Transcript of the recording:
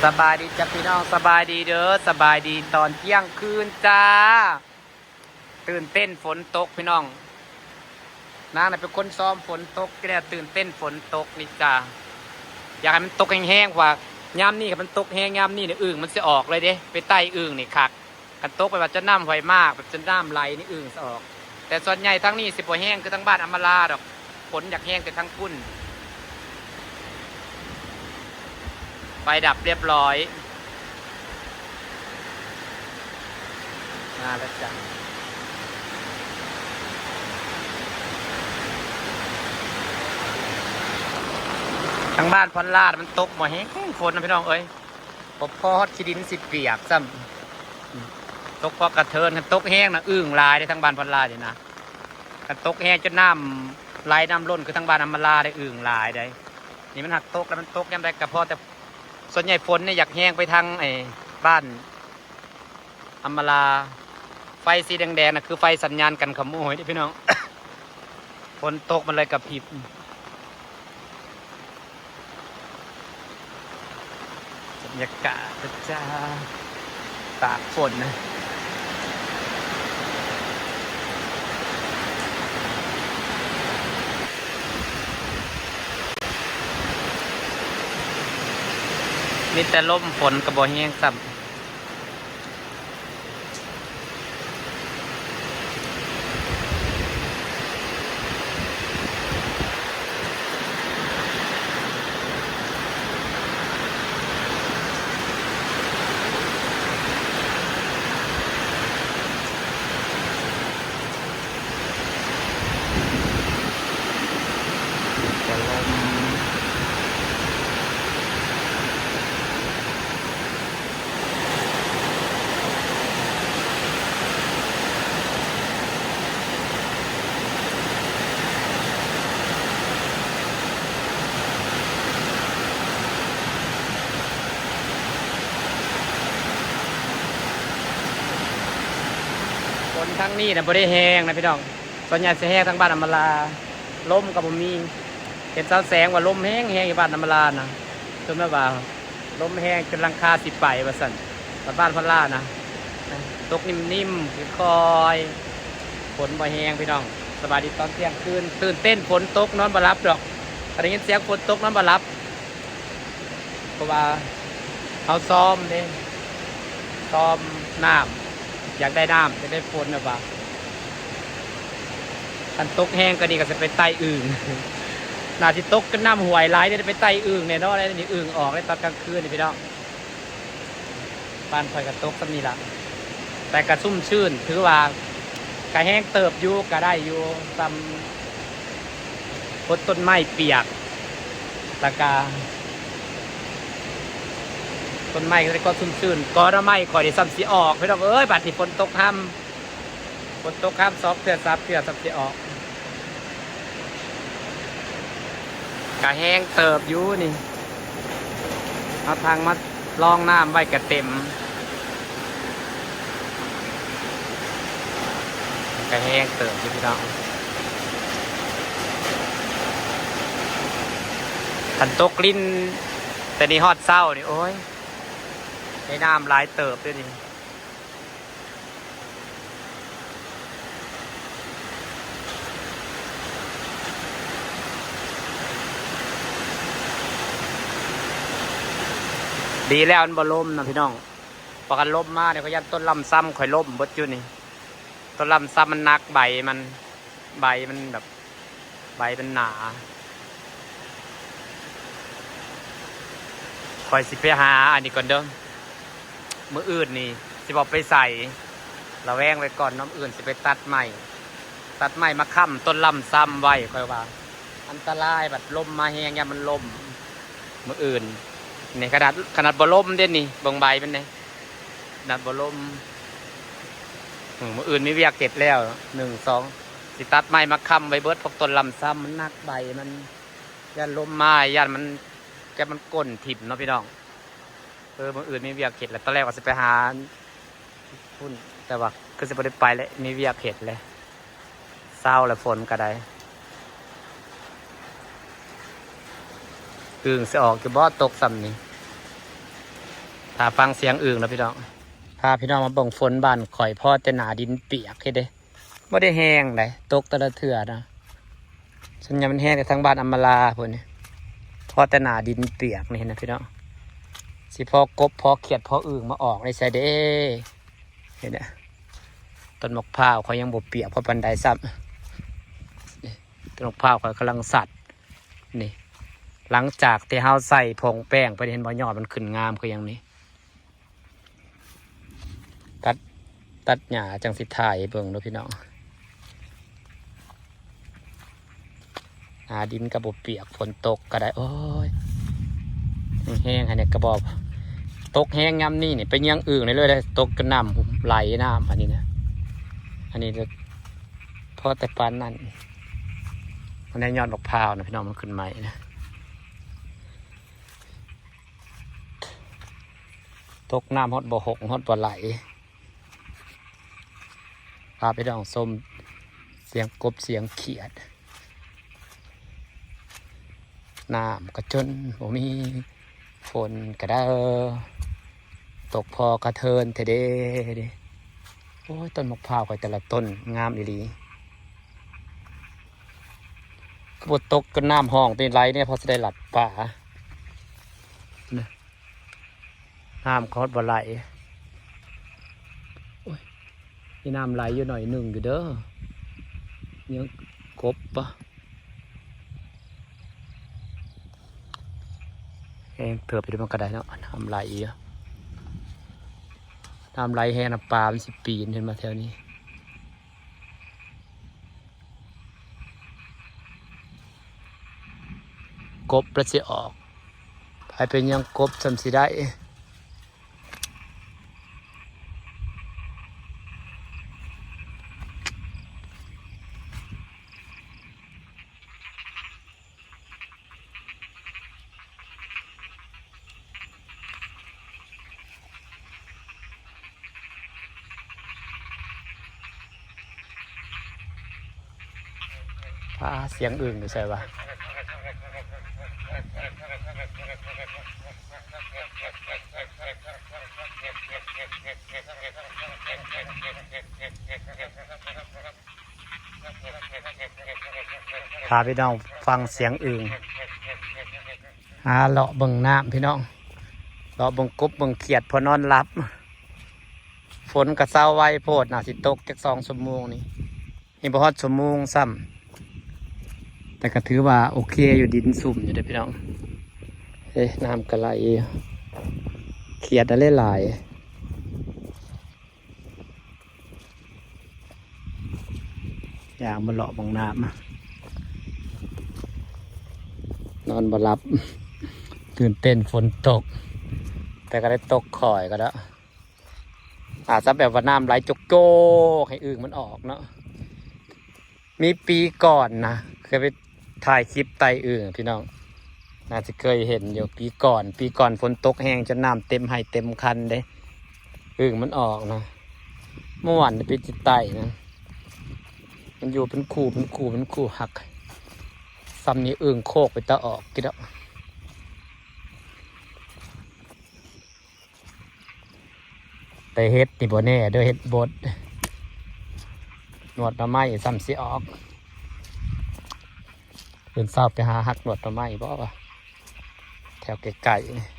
สบายดีจ้ะพี่น้องสบายดีเด้อสบายดีตอนเที่ยงคืนจ้าตื่นเต้นฝนตกพี่น้องนางน่ะเป็นคนซ้อมฝนตกก็ได้ตื่นเต้นฝนตกนี่จ้าอยากให้มันตกแห้งๆกว่ายามนี่กับมันตกแห้งยามนี่เนี่ยอึ่งมันจะออกเลยเด้ไปใต้อึ่งนี่คักกันตกไปแบบจะน้ำไหวมากแบบจะน้ำไหลนี่อึ่งจะออกแต่ส่วนใหญ่ทั้งนี้สิบ่แห้งคือทั้งบ้านอำมาลาดอกฝนอยากแห้งแต่ทั้งพุ่นไฟดับเรียบร้อยมาแล้วจ้ะทางบ้านพอนลาดมันตกบ่แห้งฝนนะพี่น้องเอ้ยพอพอฮอดขี้ดินสิเปียกซ้ำตกพอกระเทินกันตกแห้งนะอึ่งลายได้ทางบ้านพอนลาดนี่นะกันตกแห้งจนน้ำไหลน้ำล้นคือทางบ้านอำมาลาได้อึ่งลายได้นี่มันหักตกแล้วมันตกยังได้กระเพาะแต่ส่วนใหญ่ฝนเนี่ยอยากแห้งไปทางไอ้บ้านอำมาลาไฟสีแดงๆนะคือไฟสัญญาณกันขโมยนี่พี่น้อง ฝนตกมันเลยกระพริบบรรยากาศจ้าตากฝนนะมีแต่ลมฝนกระบอกแห้งซ้ำฝนทั้งนี้นะบ่ได้แห้งนะพี่น้องส่วนใหญ่จะแห้งทั้งบ้านอำมาลาลมกับบ่มีเห็นเสาแสงว่าลมแห้งอยู่บ้านอำมาลานะจนแม่ว่าลมแห้งจนหลังคาสิไปว่าสั่นบ้านพอนลานะตกนิ่มๆค่อยๆฝนบ่แห้งพี่น้องสบายดีตอนเที่ยงคืนตื่นเต้นฝนตกนอนบ่หลับดอกได้ยินเสียงฝนตกนอนบ่หลับเพราะว่าเขาซ้อมเด้ซ้อมน้ำอยากได้น้ำจะได้ฝนนะบ่าคันตกแห้งก็ดีก็จะไปไต่อึ่งน่าที่ตกก็น้ำห่วยไหลได้ไปไต่อึ่งเนี่ยเนาะอะไรนี่อึ่งออกได้ตอนกลางคืนนี่พี่น้องบ้านคอยกระตกก็มีละแต่กระชุ่มชื่นถือว่ากระแห้งเติบอยู่กระได้อยู่ตำพดต้นไม้เปียกตะกาต้นไม้ก็ชุ่มชื่นก็น้ำไม้คอยได้ซ้ำสีออกพี่น้องเอ้ยบัดนี้ฝนตกห้ำฝนตกห้ำซอฟเตือนซับเตือนซ้ำสีออกกระแห้งเติบอยู่นี่เอาทางมาลองน้ำไว้กระเต็มกระแห้งเติบอยู่พี่น้องขันตกลิ้นแต่นี่ฮอดเศร้านี่โอ้ยให้น้ำหลายเติบด้วยนี่ดีแล้วมันบ่ล่มนะพี่น้องพอกันล่มมาเนี่ยเขายันต้นลำซ้ำข่อยล่มบดอยู่นี่ต้นลำซ้ำมันนักใบมันแบบใบมันหนาข่อยสิไปหาอันนี้ก่อนเด้อมื้ออื่นนี่สิบอกไปใส่ระแวงไว้ก่อนน้ำอื่นสิไปตัดใหม่มาค้ำต้นลำซ้ำไว้ค่อยว่าอันตรายแบบลมมาแห้งยามมันลมมื้ออื่นนี่ขนาดบ่ลมเด่นนี่บางใบเป็นไงขนาดบ่ลมมื้ออื่นมีเวียกเก็บแล้ว1 2สิตัดไม้มาค้ำไว้เบิดพวกต้นลำซ้ำมันนักใบมันย่านลมมาย่านมันแกมันก้นถิ่มเนาะพี่น้องมื้ออื่นมีเวียกเก็บแล้วตอนแรกว่าจะไปหาพุ่นแต่ว่าคือจะบ่ได้ไปเลยมีเวียกเก็บเลยเศร้าแล้วฝนก็ได้ อึ่งสิออกจะบ่ตกซ้ำนี่ ถ้าฟังเสียงอึ่งแล้วพี่น้องพาพี่น้องมาเบิ่งฝนบ้านข่อยพ่อแต่หนาดินเปียกเฮ็ดเด้บ่ได้แห้งเลยตกแต่ละเถื่อนะฉันยังมันแห้งแต่ทั้งบ้านอำมาลาพุ่นนี่พ่อแต่หนาดินเปียกนี่เห็นนะพี่น้องสิพอกบพอเขียดพออึ่งมาออกในใส่เด้เห็นเด้ต้นมะพร้าวเขายังบ่เปียกเพราะปันไดซ้ำต้นมะพร้าวเขากำลังสัตว์นี่หลังจากที่เฮาใส่ผงแป้งไปเห็นบ่ยอดมันขึ้นงามคืออย่างนี้ตัดหญ้าจังสิถ่ายเบิ่งเด้อพี่น้องดินกระบบเปียกฝนตกก็ได้โอ้ยแห้งๆให้เนี่ยกระบอกตกแห้งย่ำนี่ไปยังอึ่งเลยได้ตกกระน้ำไหลน้ำอันนี้นะอันนี้เพราะแต่ปานนั้นมันได้ยอดดอกพร้าวนะพี่น้องมันขึ้นใหม่นะตกน้ำฮอดบ่หกฮอดบ่ไหลพาไปดองส้มเสียงกบเสียงเขียดน้ำกระจนบ่มีฝนกระเด้อตกพอกระเทินเทเด้โอ้ยต้นมะพร้าวแต่ละต้นงามดีๆกระบดตกก็น้ำห้องเป็นไรเนี่ยพอจะได้หลัดป่าน้ำคอดบ่ไหลมีน้ำไหลอยู่หน่อยหนึ่งอยู่เด้อยังกบปะแห้งเถื่อไปดูมันก็ได้เนาะน้ำไหลเยอะน้ำไหลแห้งน้ำปลามันสิปีนขึ้นมาแถวนี้กบประสิออกไปเป็นยังกบจำสิได้เสียงอื่นดูใช่ปะพาพี่น้องฟังเสียงอื่นเลาะเบิ่งน้ำพี่น้องเลาะเบิ่งกบเบิ่งเขียดพอนอนหลับฝนกระเซ้าไว้โพดน่ะสิตกจาก2 ชั่วโมงนี่บ่ฮอดชั่วโมงซ้ำแต่ก็ถือว่าโอเคอยู่ดินสุ่มอยู่เด้อพี่น้องน้ำกระไหลเขียดอะไรหลายอย่างมาเลาะบางน้ำนอนบ่หลับตื่นเต้นฝนตกแต่ก็ได้ตกข่อยก็แล้วอาจจะแบบว่าน้ำไหลจกโจกให้อึ่งมันออกเนาะมีปีก่อนนะเคยไปถ่ายคลิปไตอึ่งพี่น้องน่าจะเคยเห็นอยู่ปีก่อนฝนตกแห้งจนน้ำเต็มให้เต็มคันเลยอึ่งมันออกนะเมื่อวานไปจิตไตนะมันอยู่เป็นคู่หักซ้ำนี้อึ่งโคกไปตะออกกินแล้วแต่เฮ็ดนี่บ่แน่ด้วยเฮ็ดบดหนวดมาไม้ซ้ำสิออกเดินเศร้าไปหาหักหนวดมาไม้บ่วะแถวไกลๆ